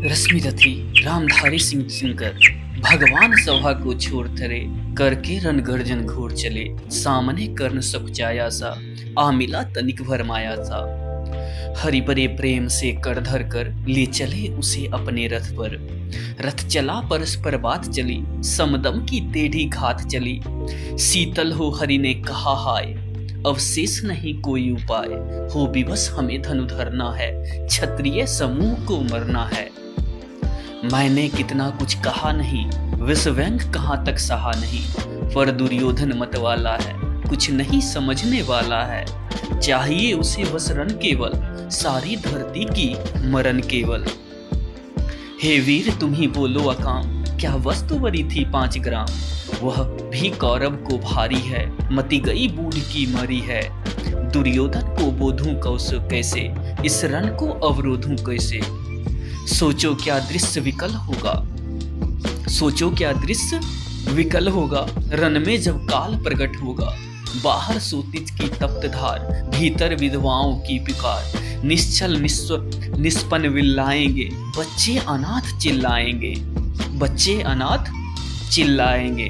रश्मिरथी रामधारी सिंह सुनकर भगवान सभा को छोड़ थरे, करके रण गर्जन घोर चले। सामने कर्ण सकुचाया सा, आ मिला तनिक भर माया सा। हरि बरे प्रेम से कर धर कर ले चले उसे अपने रथ पर। रथ चला परस्पर बात चली, समदम की टेढ़ी घात चली। शीतल हो हरि ने कहा हाय, अवशेष नहीं कोई उपाय। हो विवश हमें धनु धरना है, क्षत्रिय समूह को मरना है। मैंने कितना कुछ कहा नहीं, विषव्यंग कहाँ तक सहा नहीं। पर दुर्योधन मत वाला है, कुछ नहीं समझने वाला है। चाहिए उसे बस रण केवल, सारी धरती की मरण केवल। हे वीर तुम ही बोलो अकाम, क्या वस्तु बड़ी थी 5 ग्राम। वह भी कौरव को भारी है, मति गई बूढ़ की मरी है। दुर्योधन को बोधूं कौशो कैसे, इस रण को अवरोधूं कैसे। सोचो क्या दृश्य विकल होगा, सोचो क्या दृश्य विकल होगा। रण में जब काल प्रकट होगा, बाहर सूतिज की तप्त धार, भीतर विधवाओं की पुकार। निश्चल निष्पन्न विल्लाएंगे, बच्चे अनाथ चिल्लाएंगे, बच्चे अनाथ चिल्लाएंगे।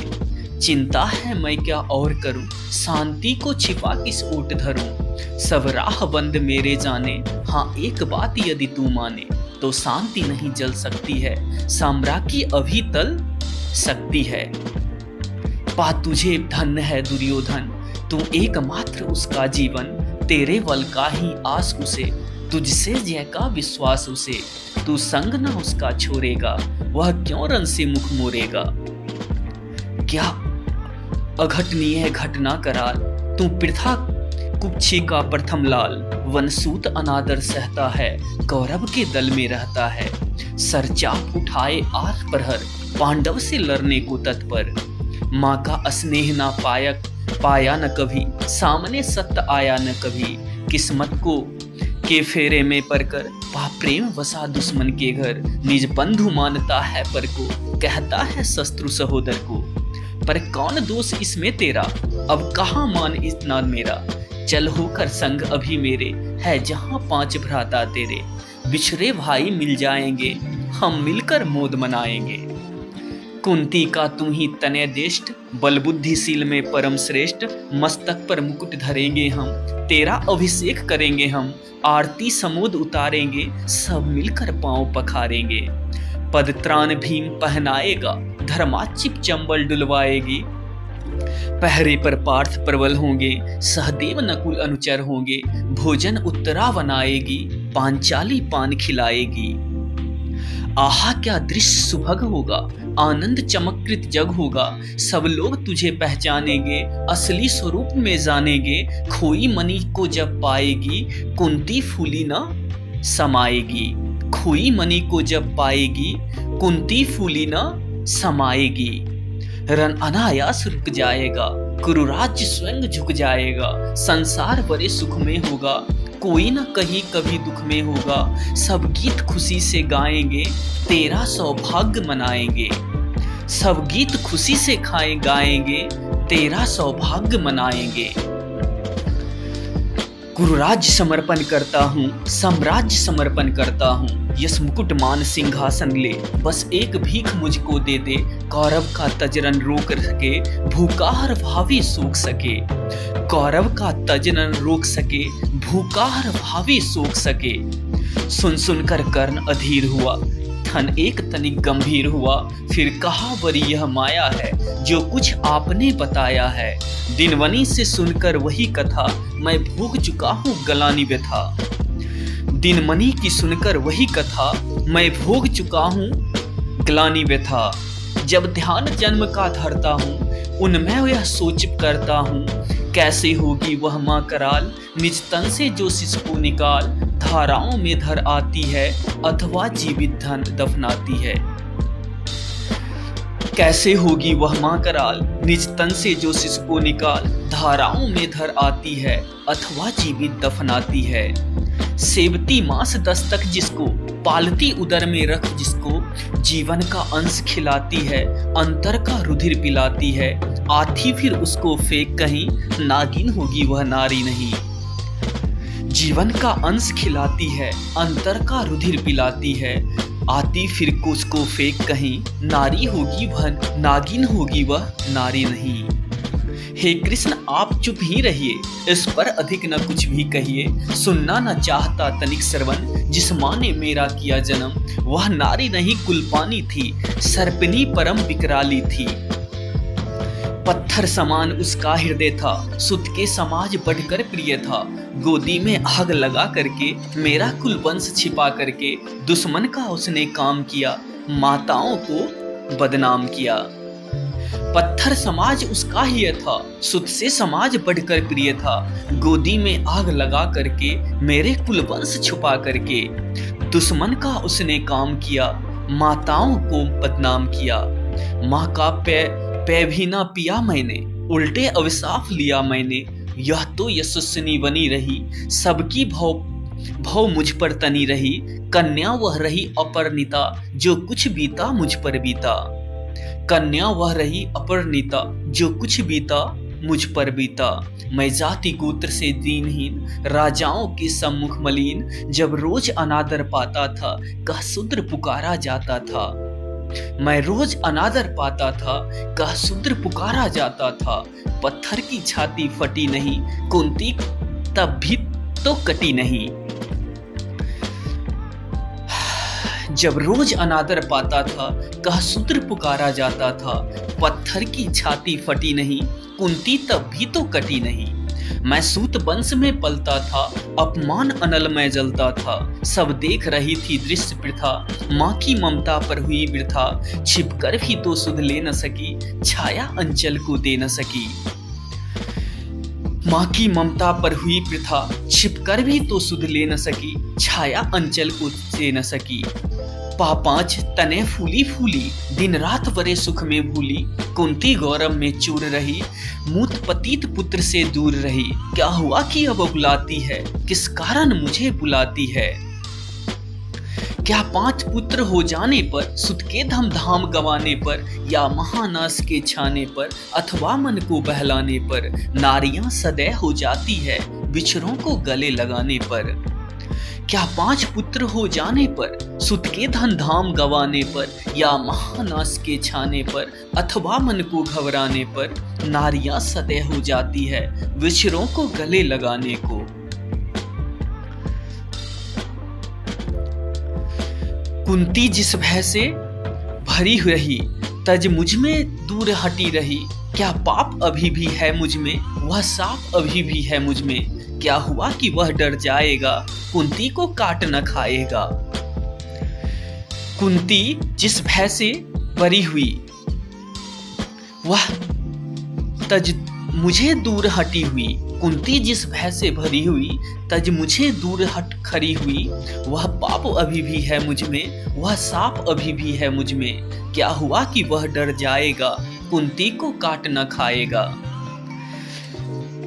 चिंता है मैं क्या और करूं, शांति को छिपा किस ओट धरूं। सब राह बंद मेरे जाने, हाँ एक बात यदि तू माने। तो शांति नहीं जल सकती है, साम्राज्य अभी तल सकती है। पा तुझे धन्य है दुर्योधन, तू एकमात्र उसका जीवन। तेरे बल का ही आस उसे, तुझसे जय का विश्वास उसे। तू संग न उसका छोड़ेगा, वह क्यों रण से मुख मोड़ेगा। क्या अघटनीय घटना कराल, तू पृथा कुक्षी का प्रथम लाल। वनसूत अनादर सहता है, कौरव के दल में रहता है। सरचाप उठाए आठ प्रहर, पांडव से लड़ने को तत्पर। माँ का स्नेह ना पाया न कभी, सामने सत्य आया न कभी। किस्मत को के फेरे में पड़कर, पा प्रेम वसा दुश्मन के घर। निज बंधु मानता है पर को, कहता है शत्रु सहोदर को। पर कौन दोष इसमें तेरा, अब कहाँ मान इतना मेरा। चल होकर संग अभी मेरे, है जहाँ 5 भ्राता तेरे। बिछड़े भाई मिल जाएंगे, हम मिलकर मोद मनाएंगे। कुंती का तुम ही तनय ज्येष्ठ, बल बुद्धिशील में परम श्रेष्ठ। मस्तक पर मुकुट धरेंगे हम, तेरा अभिषेक करेंगे हम। आरती समोद उतारेंगे, सब मिलकर पांव पखारेंगे। पदत्राण भीम पहनाएगा, धर्माचिप चंबल डुलवाएगी। पहरे पर पार्थ प्रबल होंगे, सहदेव नकुल अनुचर होंगे। भोजन उत्तरा बनाएगी, पांचाली पान खिलाएगी। आहा क्या दृश्य सुभग होगा, आनंद चमकृत जग होगा। सब लोग तुझे पहचानेंगे, असली स्वरूप में जानेंगे। खोई मणि को जब पाएगी, कुंती फूली न समाएगी। खोई मणि को जब पाएगी, कुंती फूली न समाएगी। रण अनायास रुक जाएगा, कुरुराज्य स्वयं झुक जाएगा। संसार बड़े सुख में होगा, कोई न कहीं कभी दुख में होगा। सब गीत खुशी से गाएंगे, तेरा सौभाग्य मनाएंगे। सब गीत खुशी से गाएंगे, तेरा सौभाग्य मनाएंगे। गुरुराज्य समर्पण करता हूँ, साम्राज्य समर्पण करता हूँ। यस मुकुट मान सिंहासन ले, बस एक भीख मुझको दे दे। कौरव का तजरन रोक सके, भूखार भावी सोख सके। कौरव का तजरन रोक सके, भूखार भावी सोख सके। सुन सुनकर कर्ण अधीर हुआ, थन एक तनिक गंभीर हुआ। फिर कहा बड़ी यह माया है, जो कुछ आपने बताया है। दिनवनी से सुनकर वही कथा, मैं भोग चुका हूँ गलानी व्यथा। दिनमणि की सुनकर वही कथा, मैं भोग चुका हूँ ग्लानि व्यथा। जब ध्यान जन्म का धरता हूँ, उनमें यह सोच करता हूँ। कैसे होगी वह माँ कराल, निज तन से जो शिशु को निकाल। धाराओं में धर आती है, अथवा जीवित धन दफनाती है। कैसे होगी वह माँ कराल, निज तन से जो शिशु को निकाल। धाराओं में धर आती है, अथवा जीवित दफनाती है। सेवती मांस दस्तक जिसको, पालती उदर में रख जिसको। जीवन का अंश खिलाती है, अंतर का रुधिर पिलाती है। आती फिर उसको फेंक कहीं, नागिन होगी वह नारी नहीं। जीवन का अंश खिलाती है, अंतर का रुधिर पिलाती है। आती फिर को उसको फेंक कहीं, नारी होगी वह नागिन होगी वह नारी नहीं। हे कृष्ण आप चुप ही रहिए, इस पर अधिक न कुछ भी कहिए। सुनना न चाहता तनिक श्रवण, जिस माँ ने मेरा किया जन्म वह नारी नहीं कुलपानी थी, सर्पिनी परम विकराली थी। पत्थर समान उसका हृदय था, सुत के समाज बढ़कर प्रिय था। गोदी में आग लगा करके मेरा कुल वंश छिपा करके, दुश्मन का उसने काम किया, माताओं को बदनाम किया। पत्थर समाज उसका ही था, सुत से समाज बढ़कर प्रिय था। गोदी में आग लगा करके मेरे कुल वंश छुपा करके, दुश्मन का उसने काम किया, माताओं को बदनाम किया। माँ का पे भी ना पिया मैंने, उल्टे अभिशाप लिया मैंने। यह तो यशस्विनी बनी रही, सबकी भव मुझ पर तनी रही। कन्या वह रही अपरनिता, जो कुछ बीता मुझ पर बीता। कन्या वह रही अपरनिता, जो कुछ बीता मुझ पर बीता। मैं जाति गोत्र से दीनहीन, राजाओं के सम्मुख मलिन। जब रोज अनादर पाता था, कह शूद्र पुकारा जाता था। मैं रोज अनादर पाता था, कह शूद्र पुकारा जाता था। पत्थर की छाती फटी नहीं, कुंती तब भी तो कटी नहीं। जब रोज अनादर पाता था, कह शूद्र पुकारा जाता था। पत्थर की छाती फटी नहीं, कुंती तब भी तो कटी नहीं। मैं सूत वंश में पलता था, अपमान अनल में जलता था। सब देख रही थी दृश्य प्रथा, माँ की ममता पर हुई वृथा। छिपकर भी तो सुध ले न सकी, छाया अंचल को दे न सकी। माँ की ममता पर हुई प्रथा, छिपकर भी तो सुध ले न सकी, छाया अंचल को दे न सकी। पापांच तने फूली फूली, दिन रात बड़े सुख में भूली। कुंती गौरव में चूर रही, मूत पतित पुत्र से दूर रही। क्या हुआ कि अब बुलाती है, किस कारण मुझे बुलाती है। क्या 5 पुत्र हो जाने पर, सुत के धमधाम गवाने पर, या महानाश के छाने पर, अथवा मन को बहलाने पर, नारियां सदैव हो जाती है बिछड़ों को गले लगाने पर। क्या 5 पुत्र हो जाने पर, सुत के धन धाम गवाने पर, या महानाश के छाने पर, अथवा मन को घबराने पर, नारियां सदैव हो जाती है विछड़ों को गले लगाने को। कुंती जिस भय से भरी रही, तज मुझ में दूर हटी रही। क्या पाप अभी भी है मुझ में, वह साप अभी भी है मुझ में। क्या हुआ कि वह डर जाएगा, कुंती को काट न खाएगा। कुंती जिस भय से भरी हुई, वह तज मुझे दूर हटी हुई। कुंती जिस भय से भरी हुई, तज मुझे दूर हट खड़ी हुई। वह पाप अभी भी है मुझ में, वह साप अभी भी है मुझ में। क्या हुआ कि वह डर जाएगा, कुंती को काट न खाएगा।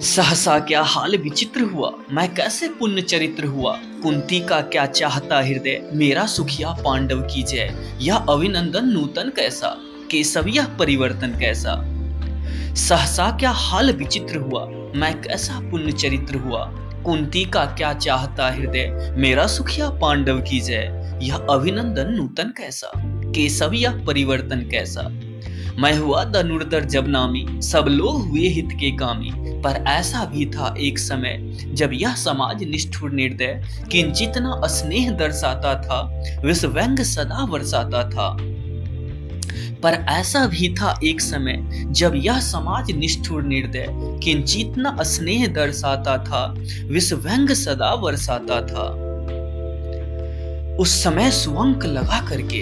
सहसा क्या हाल विचित्र हुआ, मैं कैसे पुण्य चरित्र हुआ। कुंती का क्या चाहता हृदय, मेरा सुखिया पांडव की जय। यह अभिनंदन नूतन कैसा, केशव यह परिवर्तन कैसा। सहसा क्या हाल विचित्र हुआ, मैं कैसा पुण्य चरित्र हुआ। कुंती का क्या चाहता हृदय, मेरा सुखिया पांडव की जय। यह अभिनंदन नूतन कैसा, केशव यह परिवर्तन कैसा। मैं हुआ धनुर्धर जब नामी, सब लोग हुए हित के कामी। पर ऐसा भी था एक समय, जब यह समाज निष्ठुर निर्दय, किंचित न स्नेह दर्शाता था, विष व्यंग सदा बरसाता था। पर ऐसा भी था एक समय, जब यह समाज निष्ठुर निर्दय, किंचित न स्नेह दर्शाता था, विष व्यंग सदा बरसाता था। उस समय सुअंक लगा करके,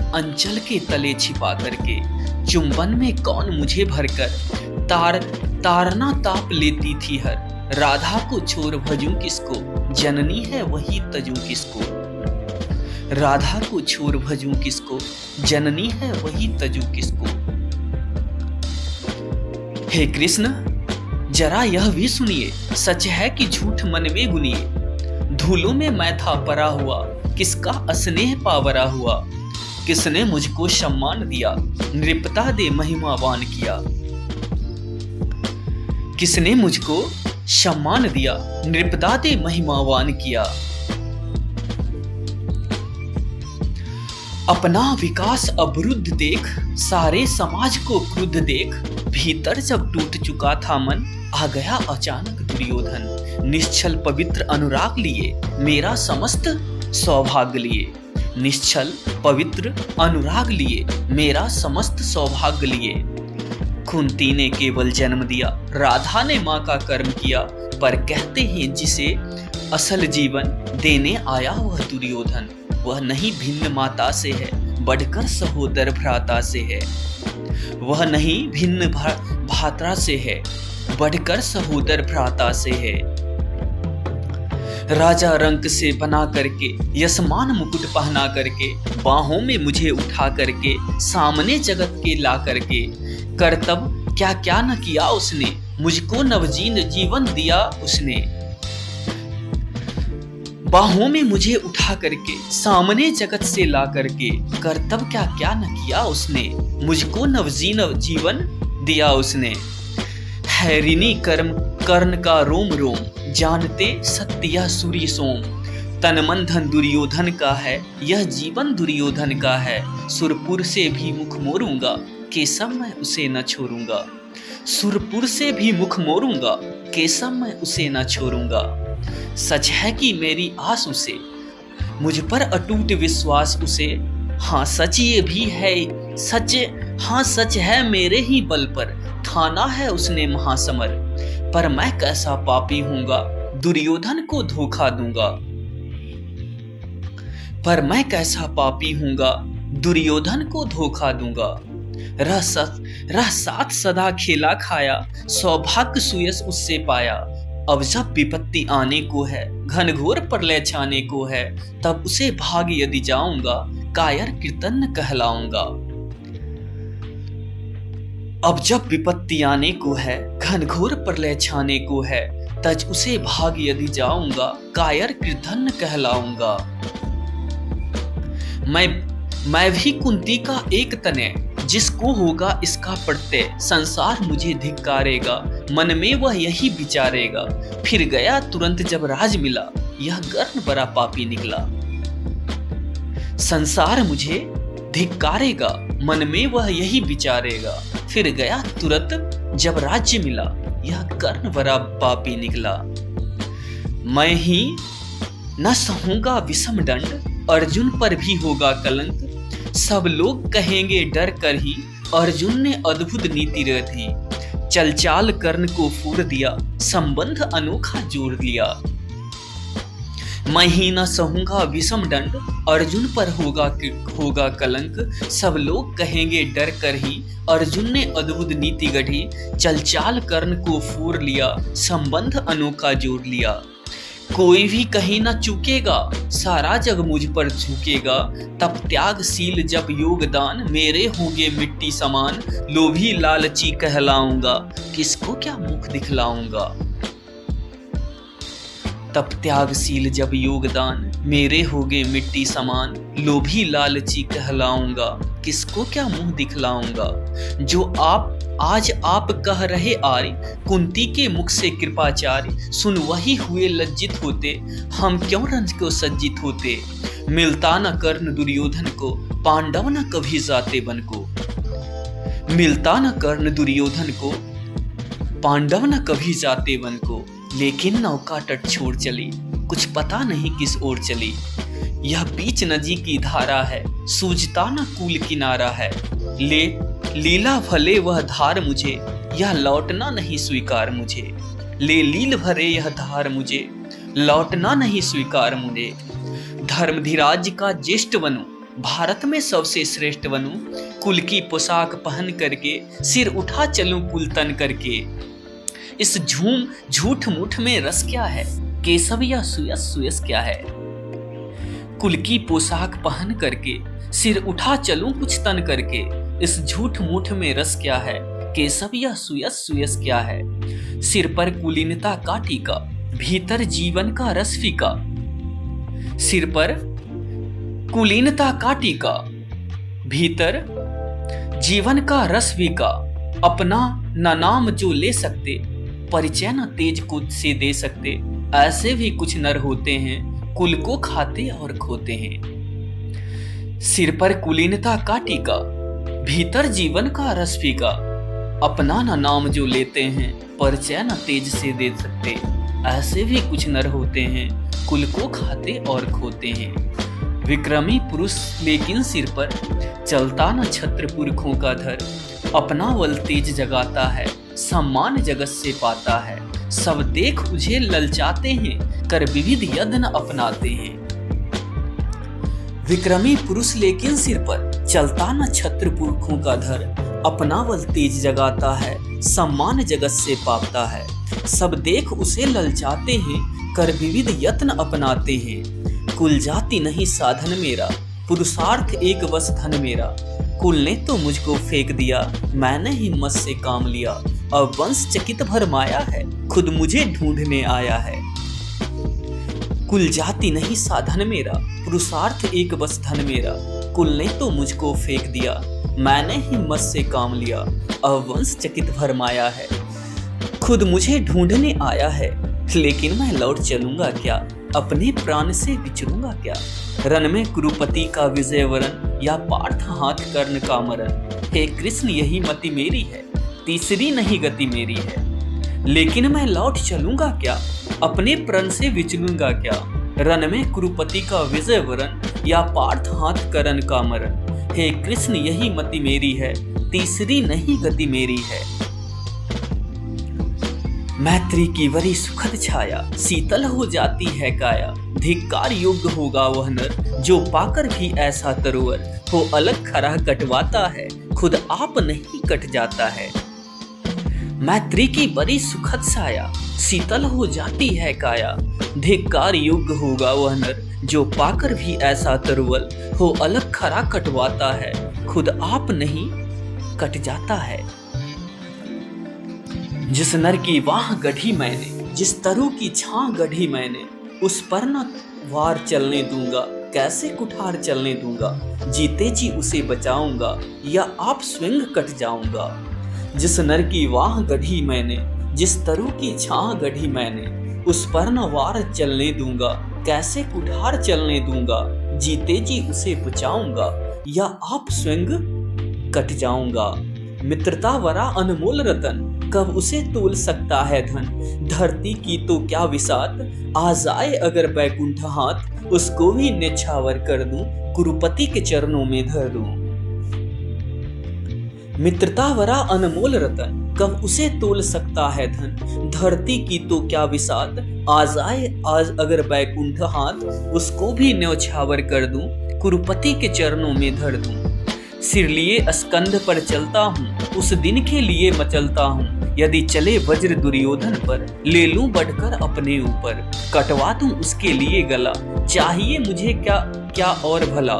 अंचल के तले छिपा करके, चुंबन में कौन मुझे भरकर, तारना ताप लेती थी हर। राधा को छोड़ भजूं किसको, जननी है वही तजूं किसको। राधा को छोड़ भजूं किसको, जननी है वही तजूं किसको। हे कृष्ण जरा यह भी सुनिए, सच है कि झूठ मन में गुनिए। धूलों में मैं था परा हुआ, किसका स्नेह पावरा हुआ। किसने मुझको सम्मान दिया, नृपता दे महिमावान किया। किसने मुझको सम्मान दिया, नृपता दे महिमावान किया। अपना विकास अवरुद्ध देख, सारे समाज को क्रुद्ध देख, भीतर जब टूट चुका था मन, आ गया अचानक दुर्योधन। निश्चल पवित्र अनुराग लिए, मेरा समस्त सौभाग्य लिए। निश्चल पवित्र अनुराग लिए, मेरा समस्त सौभाग्य लिए। कुंती ने केवल जन्म दिया, राधा ने माँ का कर्म किया, पर कहते हैं जिसे असल जीवन देने आया वह दुर्योधन। वह नहीं भिन्न माता से है, बढ़कर सहोदर भ्राता से है। वह नहीं भिन्न भात्रा से है, बढ़कर सहोदर भ्राता से है। राजा रंक से बना करके, यशमान मुकुट पहना करके, बाहों में मुझे उठा करके, सामने जगत के ला करके, करतब क्या क्या न किया उसने, मुझको नवजीवन जीवन दिया उसने। बाहों में मुझे उठा करके, सामने जगत से ला करके, करतब क्या क्या न किया उसने, मुझको नवजीवन जीवन दिया उसने। हैरिनी कर्म कर्ण का रोम रोम, जानते सत्य सूर्य सोम। तन मन धन दुर्योधन का है, यह जीवन दुर्योधन का है। सुरपुर से भी मुख मोरूंगा, केशव मैं उसे न छोड़ूंगा। सुरपुर से भी मुख मोरूंगा, केशव मैं उसे न छोड़ूंगा। सच है कि मेरी आस उसे, मुझ पर अटूट विश्वास उसे। हाँ सच ये भी है सच, हाँ सच है मेरे ही बल पर ठाना है उसने महासमर। पर मैं कैसा पापी हूँगा, दुर्योधन को धोखा दूंगा। पर मैं कैसा पापी हूँगा, दुर्योधन को धोखा दूंगा। रह साथ सदा खेला खाया, सौभाग्य सुयस उससे पाया। अब जब विपत्ति आने को है, घनघोर प्रलय छाने को है, तब उसे भाग यदि जाऊंगा, कायर कीर्तन कहलाऊंगा। अब जब विपत्ति आने को है, घनघोर प्रलय छाने को है, तज उसे भाग यदि जाऊंगा, कायर कीर्तन कहलाऊंगा। मैं भी कुंती का एक तने, जिसको होगा इसका प्रत्यय, संसार मुझे धिक्कारेगा, मन में वह यही विचारेगा। फिर गया तुरंत जब राज मिला, यह कर्ण बड़ा पापी निकला। संसार मुझे धिक्कारेगा, मन में वह यही विचारेगा। फिर गया तुरंत जब राज्य मिला, यह कर्ण बड़ा पापी निकला। मैं ही न सहूंगा विषम दंड, अर्जुन पर भी होगा कलंक। सब लोग कहेंगे डर कर ही, अर्जुन ने अद्भुत नीति रखी। चल चाल कर्ण को फूर दिया, संबंध अनोखा जोड़ दिया। मैं ही न सहूंगा विषम दंड, अर्जुन पर होगा कलंक। सब लोग कहेंगे डर कर ही, अर्जुन ने अद्भुत नीति गढ़ी। चल चाल कर्ण को फूर लिया, संबंध अनोखा जोड़ लिया। कोई भी कहीं न चूकेगा, सारा जग मुझ पर झुकेगा। तब त्यागशील जब योगदान, मेरे होंगे मिट्टी समान। लोभी लालची कहलाऊंगा, किसको क्या मुख दिखलाऊंगा। तब त्यागशील जब योगदान, मेरे होंगे मिट्टी समान। लोभी लालची कहलाऊंगा, किसको क्या मुंह दिखलाऊंगा। जो आज आप कह रहे आर्य, कुंती के मुख से कृपाचार्य। सुन वही हुए लज्जित होते, हम क्यों रंज को सज्जित होते। मिलता न कर्ण दुर्योधन को, पांडव न कभी जाते बन को। मिलता न कर्ण दुर्योधन को, पांडव न कभी जाते वन को। लेकिन नौका तट छोड़ चली, कुछ पता नहीं किस ओर चली। यह बीच नदी की धारा है, सूझता न कूल किनारा है। लीला भले वह धार मुझे, यह लौटना नहीं स्वीकार मुझे। ले लील भरे यह धार मुझे, लौटना नहीं स्वीकार मुझे। धर्मधिराज का ज्येष्ठ बनूं, भारत में सबसे श्रेष्ठ बनूं। कुल की पोशाक पहन करके, सिर उठा चलूं कुल तन करके। इस झूठ मूठ में रस क्या है, केशव या सुयस क्या है। कुल की पोशाक पहन करके, सिर उठा चलूं कुछ तन करके। इस झूठ मूठ में रस क्या है, केशव या सुयस क्या है। सिर पर कुलीनता का टीका, भीतर जीवन का रस फीका। सिर पर कुलीनता का टीका, भीतर जीवन का रस फीका। अपना न नाम जो ले सकते, परिचय न तेज को से दे सकते। ऐसे भी कुछ नर होते हैं, कुल को खाते और खोते हैं। सिर पर कुलीनता का टीका, भीतर जीवन का रस फीका। अपना न नाम जो लेते हैं, परिचय न तेज से दे सकते। ऐसे भी कुछ नर होते हैं, कुल को खाते और खोते हैं। विक्रमी पुरुष लेकिन सिर पर चलता न छत्र पुरखों का धर। अपना बल तेज जगाता है, सम्मान जगत से पाता है। सब देख उसे ललचाते हैं, कर विविध यत्न अपनाते हैं। विक्रमी पुरुष लेकिन सिर पर चलता न छत्र पुरखों का धर। अपना बल तेज जगाता है, सम्मान जगत से पाता है। सब देख उसे ललचाते हैं, कर विविध यत्न अपनाते हैं। कुल जाति नहीं साधन मेरा, पुरुषार्थ एक बस धन मेरा। कुल ने तो मुझको फेंक दिया, मैंने हिम्मत से काम लिया। अब वंश चकित भरमाया है, खुद मुझे ढूंढने आया है। कुल जाति नहीं साधन मेरा, पुरुषार्थ एक बस धन मेरा। कुल ने तो मुझको फेंक दिया, मैंने हिम्मत से काम लिया। अब वंश चकित भरमाया है, खुद मुझे ढूंढने आया है। लेकिन मैं लौट चलूंगा क्या, अपने प्राण से विचरूंगा क्या। रण में कुरुपति का विजय वरण, या पार्थ हाथ कर्ण का मरण। हे कृष्ण यही मति मेरी है, तीसरी नहीं गति मेरी है। लेकिन मैं लौट चलूंगा क्या, अपने प्रण से विचलूंगा क्या। रण में कुरुपति का विजय वरण, या पार्थ हाथ कर्ण का मरण। हे कृष्ण यही मति मेरी है, तीसरी नहीं गति मेरी है। मैत्री की वरी सुखद छाया, शीतल हो जाती है काया। धिक्कार योग्य होगा वह नर, जो पाकर भी ऐसा तरोवर हो। अलग खरा कटवाता है, खुद आप नहीं कट जाता है। मैत्री की बड़ी सुखद छाया, शीतल हो जाती है काया। धिक्कार योग्य होगा वह नर, जो पाकर भी ऐसा तरुवल हो। अलग खरा कटवाता है, खुद आप नहीं कट जाता है। जिस नर की वाह गढ़ी मैंने, जिस तरु की छां गढ़ी मैंने। उस पर न वार चलने दूंगा, कैसे कुठार चलने दूंगा। जीते जी उसे बचाऊंगा, या आप स्वयं कट जाऊंगा। जिस नर की वाह गढ़ी मैंने, जिस तरु की छां गढ़ी मैंने। उस पर न वार चलने दूंगा, कैसे कुठार चलने दूंगा। जीते जी उसे बचाऊंगा, या आप स्वयं कट जाऊंगा। मित्रता वरा अनमोल रतन, कब उसे तोल सकता है धन। धरती की तो क्या विसात, आ जाए अगर बैकुंठ हाथ। उसको भी न्यौछावर कर दूं, कुरुपति के चरणों में धर दूं। मित्रता वरा अनमोल रतन, कब उसे तोल सकता है धन। धरती की तो क्या विसात, आ जाए आज अगर बैकुंठ हाथ। उसको भी न्यौछावर कर दूं, कुरुपति के चरणों में धर दूं। सिर लिए स्कंध पर चलता हूँ, उस दिन के लिए मचलता हूँ। यदि चले वज्र दुर्योधन पर, ले लूं बढ़कर अपने ऊपर। कटवा दूं उसके लिए गला, चाहिए मुझे क्या क्या और भला।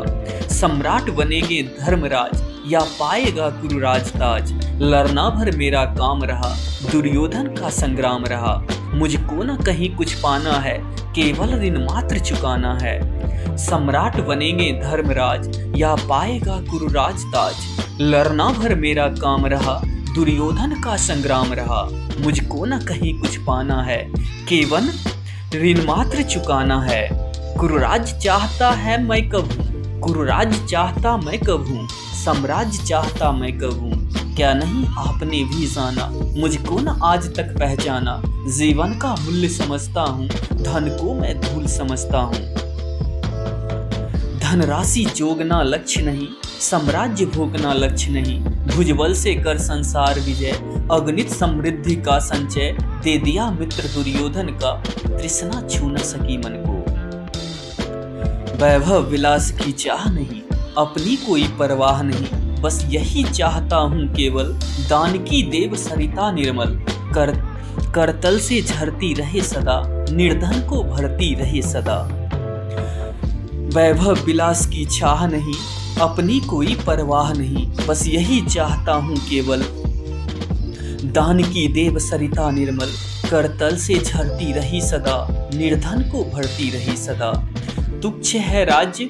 सम्राट बनेंगे धर्मराज, या पाएगा कुरुराज ताज। लड़ना भर मेरा काम रहा, दुर्योधन का संग्राम रहा। मुझको न कहीं कुछ पाना है, केवल ऋण मात्र चुकाना है। सम्राट बनेंगे धर्मराज, या पाएगा कुरुराज ताज। लड़ना भर मेरा काम रहा, दुर्योधन का संग्राम रहा। मुझको न कहीं कुछ पाना है, केवल ऋण मात्र चुकाना है। कुरुराज चाहता है मैं कब हूँ, कुरुराज चाहता मैं कब हूँ। साम्राज्य चाहता मैं कब हूँ, क्या नहीं आपने भी जाना। मुझको न आज तक पहचाना, जीवन का मूल्य समझता हूँ। धन को मैं धूल समझता हूँ। धनराशि जोगना लक्ष्य नहीं, साम्राज्य भोगना लक्ष्य नहीं। भुजबल से कर संसार विजय, अगणित समृद्धि का संचय। दे दिया मित्र दुर्योधन का, तृष्णा छू न सकी मन को। वैभव विलास की चाह नहीं, अपनी कोई परवाह नहीं। बस यही चाहता हूँ केवल, दान की देव सरिता निर्मल। करतल से झरती रहे सदा, निर्धन को भरती रहे सदा। वैभव विलास की चाह नहीं, अपनी कोई परवाह नहीं। बस यही चाहता हूँ केवल, दान की देव सरिता निर्मल। करतल से झरती रही सदा, निर्धन को भरती रही सदा। तुच्छ है राज्य,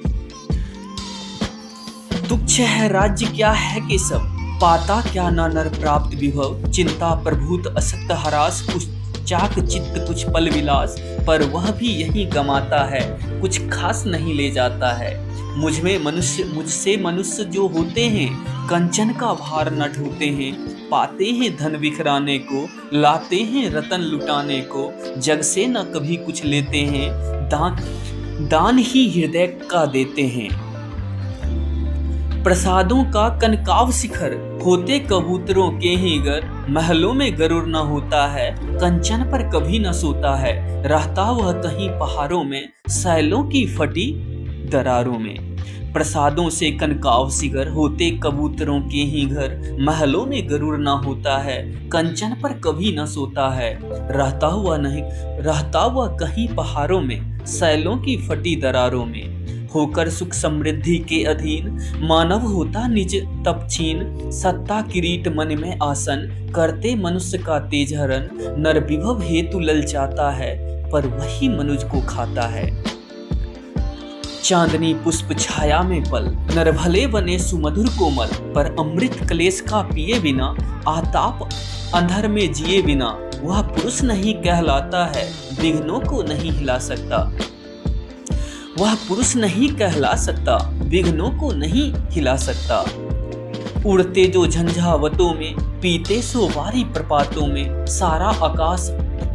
तुच्छ है राज्य क्या है कि सब। पाता क्या ना नर प्राप्त विभव। चिंता प्रभूत असक्त हरास, कुछ चाक चित्त कुछ पल विलास। पर वह भी यही गमाता है, कुछ खास नहीं ले जाता है। मुझसे मनुष्य जो होते हैं, कंचन का भार न ढोते हैं। पाते हैं धन बिखराने को, लाते हैं रतन लुटाने को, जग से न कभी कुछ लेते हैं, दान ही हृदय का देते हैं। प्रसादों का कनकाव शिखर, होते कबूतरों के ही घर। महलों में गरुड़ न होता है, कंचन पर कभी न सोता है। रहता वह कहीं पहाड़ों में, सैलों की फटी दरारों में। प्रसादों से कनकाव शिखर, होते कबूतरों के ही घर। महलों में गरुड़ न होता है, कंचन पर कभी न सोता है। रहता हुआ कहीं पहाड़ों में, सैलों की फटी दरारों में। होकर सुख समृद्धि के अधीन, मानव होता निज तप छीन। सत्ता किरीट मन में आसन, करते मनुष्य का तेज हरण। नर विभव हेतु ललचाता है, पर वही मनुष्य को खाता है। चांदनी पुष्प छाया में पल, नर भले बने सुमधुर कोमल। पर अमृत कलेश का पिए बिना, आताप अंधर में जिए बिना। वह पुरुष नहीं कहलाता है, विघ्नों को नहीं हिला सकता। वह पुरुष नहीं कहला सकता, विघ्नों को नहीं हिला सकता। उड़ते जो झंझावतों में, पीते सो वारी प्रपातों में। सारा आकाश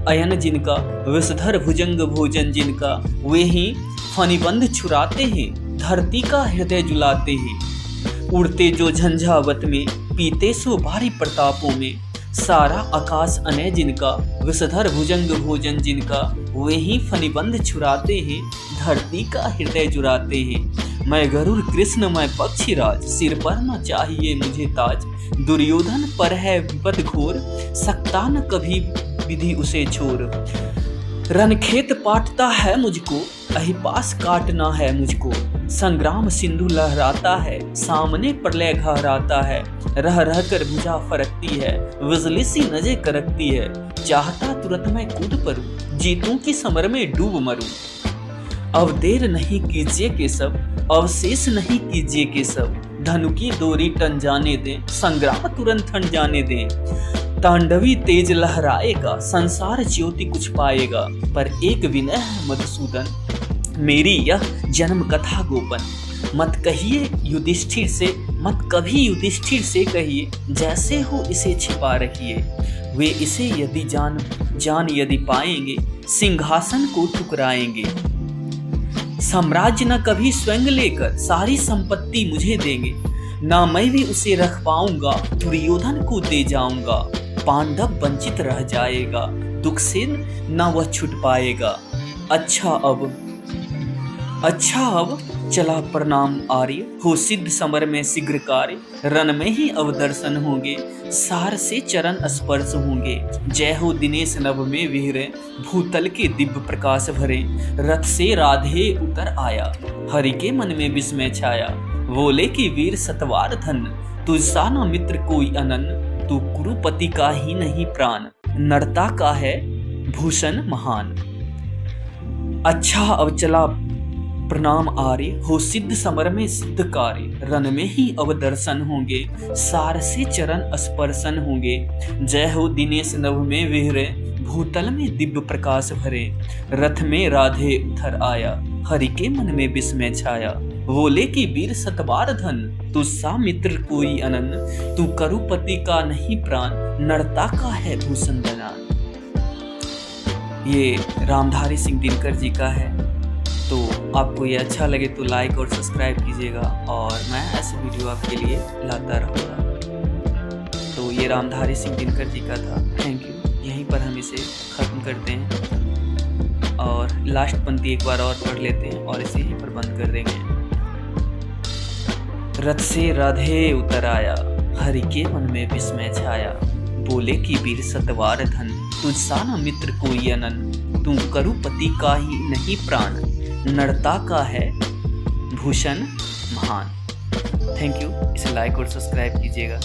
अयन जिनका, विषधर भुजंग भोजन जिनका। वे ही फनिबंध छुराते हैं, धरती का हृदय जुलाते हैं। उड़ते जो झंझावत में, पीते सो भारी प्रतापों में। सारा आकाश अनय जिनका, विषधर भुजंग भोजन जिनका। वे ही फनिबंध छुराते हैं, धरती का हृदय जुराते हैं। मैं गरुड़ कृष्ण मैं पक्षीराज, सिर पर न चाहिए मुझे ताज। दुर्योधन पर है विपद घोर, सकता न कभी विधि उसे छोर। रणखेत पाटता है मुझको, अहिपास काटना है मुझको। संग्राम सिंधु लहराता है, सामने प्रलय घहराता है। रह रह कर भुजा फरकती है, बिजली सी नजर करकती है। चाहता तुरंत मैं कूद परूं, जीतूं की समर में डूब मरूं। अब देर नहीं कीजिए के सब, अवशेष नहीं कीजिए के सब। धनु की डोरी टन जाने दें, संग्राम तुरंत ठन जाने दें। तांडवी तेज लहराएगा, संसार ज्योति कुछ पाएगा। पर एक विनय है मधुसूदन, मेरी यह जन्म कथा गोपन। मत कहिए युधिष्ठिर से, मत कभी युधिष्ठिर से कहिए। जैसे हो इसे छिपा रखिए, वे इसे यदि जान यदि पाएंगे, सिंहासन को ठुकराएंगे। साम्राज्य न कभी स्वयं लेकर, सारी संपत्ति मुझे देंगे। ना मैं भी उसे रख पाऊंगा, दुर्योधन को दे जाऊंगा। पांडव वंचित रह जाएगा, दुख से न वह छूट पाएगा। अच्छा अब चला प्रणाम आर्य, हो सिद्ध समर में शीघ्र कार्य। रण में ही अवदर्शन होंगे, सार से चरण स्पर्श होंगे। जय हो दिनेश नभ में विहरे, भूतल के दिव्य प्रकाश भरे। रथ से राधे उतर आया, हरि के मन में विस्मय छाया। बोले कि वीर सतवार धन, तुझसा न मित्र कोई अनन। तू कुरुपति का ही नहीं प्राण, नरता का है भूषण महान। अच्छा अब चला प्रणाम आर्य, हो सिद्ध समर में सिद्ध कार्य। रण में ही अवदर्शन होंगे, सार से चरण स्पर्शन होंगे। जय हो दिनेश नभ में विहरे, भूतल में दिव्य प्रकाश भरे। रथ में राधे उतर आया, हरि के मन में विस्मय छाया। बोले कि वीर सतवार धन, तुझसा मित्र कोई अनन। तू करुपति का नहीं प्राण, नरता का है भूषण बना। ये रामधारी सिंह दिनकर जी का है। तो आपको ये अच्छा लगे तो लाइक और सब्सक्राइब कीजिएगा, और मैं ऐसे वीडियो आपके लिए लाता रहूँगा। तो ये रामधारी सिंह दिनकर जी का था। Thank you. यहीं पर हम इसे ख़त्म करते हैं, और लास्ट पंक्ति एक बार और पढ़ लेते हैं और इसे यहीं पर बंद कर देंगे। रथ से राधे उतर आया, हरि के मन में विस्मय छाया। बोले कि वीर सतवार धन, तुझसा न मित्र कोई अनन। तू करुपति का ही नहीं प्राण, नरता का है भूषण महान। Thank you. इसे लाइक और सब्सक्राइब कीजिएगा।